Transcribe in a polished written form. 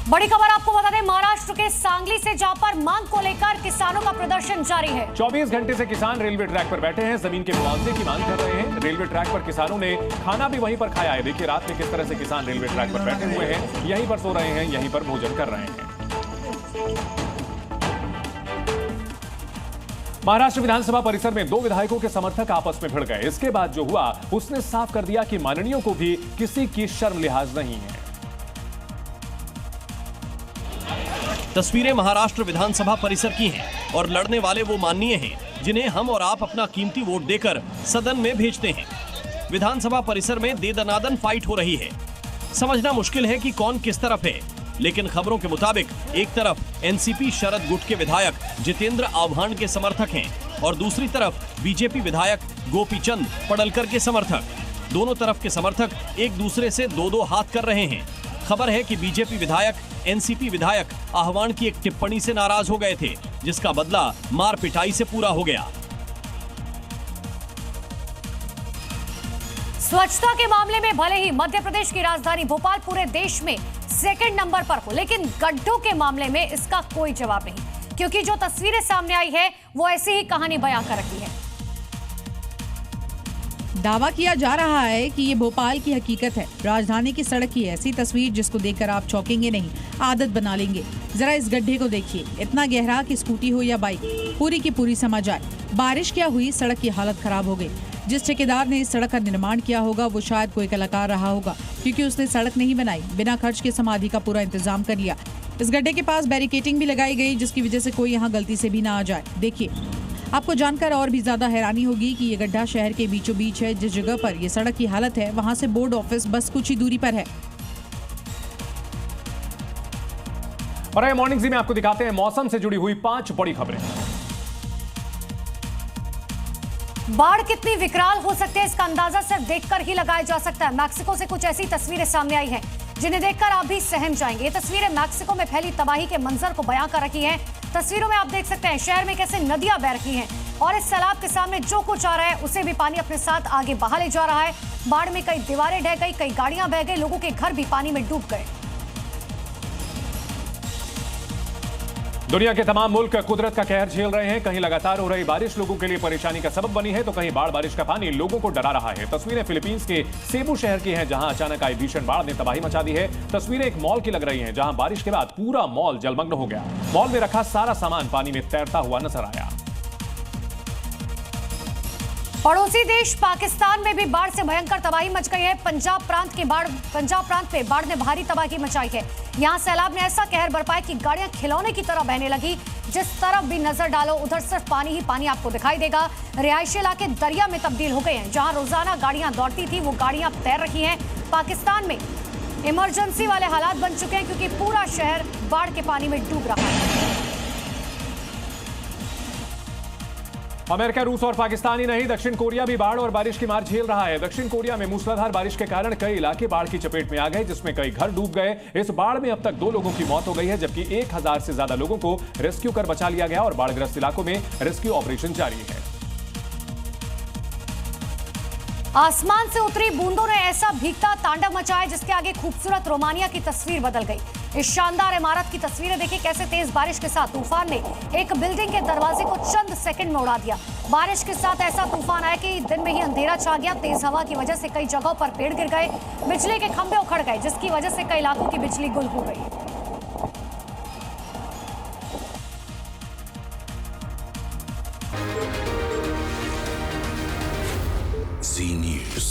बड़ी खबर आपको बता दें, महाराष्ट्र के सांगली से जहां पर मांग को लेकर किसानों का प्रदर्शन जारी है। 24 घंटे से किसान रेलवे ट्रैक पर बैठे हैं, जमीन के मुआवजे की मांग कर रहे हैं। रेलवे ट्रैक पर किसानों ने खाना भी वहीं पर खाया है। देखिए रात में किस तरह से किसान रेलवे ट्रैक पर बैठे हुए हैं, यहीं पर सो रहे हैं, यहीं पर भोजन कर रहे हैं। महाराष्ट्र विधानसभा परिसर में दो विधायकों के समर्थक आपस में भिड़ गए। इसके बाद जो हुआ उसने साफ कर दिया कि माननीयों को भी किसी की शर्म लिहाज नहीं है। तस्वीरें महाराष्ट्र विधानसभा परिसर की हैं और लड़ने वाले वो माननीय हैं जिन्हें हम और आप अपना कीमती वोट देकर सदन में भेजते हैं। विधानसभा परिसर में दे दनादन फाइट हो रही है। समझना मुश्किल है कि कौन किस तरफ है, लेकिन खबरों के मुताबिक एक तरफ एनसीपी शरद गुट के विधायक जितेंद्र आव्हान के समर्थक हैं और दूसरी तरफ बीजेपी विधायक गोपीचंद पडलकर के समर्थक। दोनों तरफ के समर्थक एक दूसरे से दो दो हाथ कर रहे हैं। खबर है कि बीजेपी विधायक एनसीपी विधायक आह्वान की एक टिप्पणी से नाराज हो गए थे, जिसका बदला मार पिटाई से पूरा हो गया। स्वच्छता के मामले में भले ही मध्य प्रदेश की राजधानी भोपाल पूरे देश में सेकंड नंबर पर हो, लेकिन गड्ढों के मामले में इसका कोई जवाब नहीं, क्योंकि जो तस्वीरें सामने आई है वो ऐसी ही कहानी बयां कर रखी है। दावा किया जा रहा है कि ये भोपाल की हकीकत है। राजधानी की सड़क की ऐसी तस्वीर जिसको देखकर आप चौंकेंगे नहीं, आदत बना लेंगे। जरा इस गड्ढे को देखिए, इतना गहरा कि स्कूटी हो या बाइक पूरी की पूरी समा जाए। बारिश क्या हुई, सड़क की हालत खराब हो गई। जिस ठेकेदार ने इस सड़क का निर्माण किया होगा वो शायद कोई कलाकार रहा होगा, क्योंकि उसने सड़क नहीं बनाई, बिना खर्च के समाधि का पूरा इंतजाम कर लिया। इस गड्ढे के पास बैरिकेटिंग भी लगाई गई, जिसकी वजह से कोई यहाँ गलती से भी ना आ जाए। देखिए, आपको जानकर और भी ज्यादा हैरानी होगी कि ये गड्ढा शहर के बीचों बीच है। जिस जगह पर ये सड़क की हालत है वहां से बोर्ड ऑफिस बस कुछ ही दूरी पर है। और मॉर्निंग जी में आपको दिखाते हैं मौसम से जुड़ी हुई 5 बड़ी खबरें। बाढ़ कितनी विकराल हो सकती है इसका अंदाजा सिर्फ देखकर ही लगाया जा सकता है। मैक्सिको से कुछ ऐसी तस्वीरें सामने आई हैं जिन्हें देखकर आप भी सहम जाएंगे। ये तस्वीरें मैक्सिको में फैली तबाही के मंजर को बयां कर रखी हैं। तस्वीरों में आप देख सकते हैं शहर में कैसे नदियां बह रही हैं और इस सैलाब के सामने जो कुछ आ रहा है उसे भी पानी अपने साथ आगे बहा ले जा रहा है। बाढ़ में कई दीवारें ढह गई, कई गाड़ियां बह गई, लोगों के घर भी पानी में डूब गए। दुनिया के तमाम मुल्क कुदरत का कहर झेल रहे हैं। कहीं लगातार हो रही बारिश लोगों के लिए परेशानी का सबब बनी है, तो कहीं बारिश का पानी लोगों को डरा रहा है। तस्वीरें फिलीपींस के सेबू शहर की हैं, जहां अचानक आई भीषण बाढ़ ने तबाही मचा दी है। तस्वीरें एक मॉल की लग रही हैं, जहां बारिश के बाद पूरा मॉल जलमग्न हो गया। मॉल में रखा सारा सामान पानी में तैरता हुआ नजर आया। पड़ोसी देश पाकिस्तान में भी बाढ़ से भयंकर तबाही मच गई है। पंजाब प्रांत में बाढ़ ने भारी तबाही मचाई है। यहां सैलाब ने ऐसा कहर बरपाया कि गाड़ियां खिलौने की तरह बहने लगी। जिस तरफ भी नजर डालो उधर सिर्फ पानी ही पानी आपको दिखाई देगा। रिहायशी इलाके दरिया में तब्दील हो गए हैं। जहां रोजाना गाड़ियां दौड़ती थी वो गाड़ियां तैर रही हैं। पाकिस्तान में इमरजेंसी वाले हालात बन चुके हैं, क्योंकि पूरा शहर बाढ़ के पानी में डूब रहा है। अमेरिका, रूस और पाकिस्तान ही नहीं, दक्षिण कोरिया भी बाढ़ और बारिश की मार झेल रहा है। दक्षिण कोरिया में मूसलाधार बारिश के कारण कई इलाके बाढ़ की चपेट में आ गए, जिसमें कई घर डूब गए। इस बाढ़ में अब तक 2 लोगों की मौत हो गई है, जबकि 1000 से ज्यादा लोगों को रेस्क्यू कर बचा लिया गया और बाढ़ग्रस्त इलाकों में रेस्क्यू ऑपरेशन जारी है। आसमान से उतरी बूंदों ने ऐसा भीगता तांडव मचाया जिसके आगे खूबसूरत रोमानिया की तस्वीर बदल गई। इस शानदार इमारत की तस्वीरें देखिए, कैसे तेज बारिश के साथ तूफान ने एक बिल्डिंग के दरवाजे को चंद सेकंड में उड़ा दिया। बारिश के साथ ऐसा तूफान आया कि दिन में ही अंधेरा छा गया। तेज हवा की वजह से कई जगहों पर पेड़ गिर गए, बिजली के खंभे उखड़ गए, जिसकी वजह से कई इलाकों की बिजली गुल हो गई। Z News.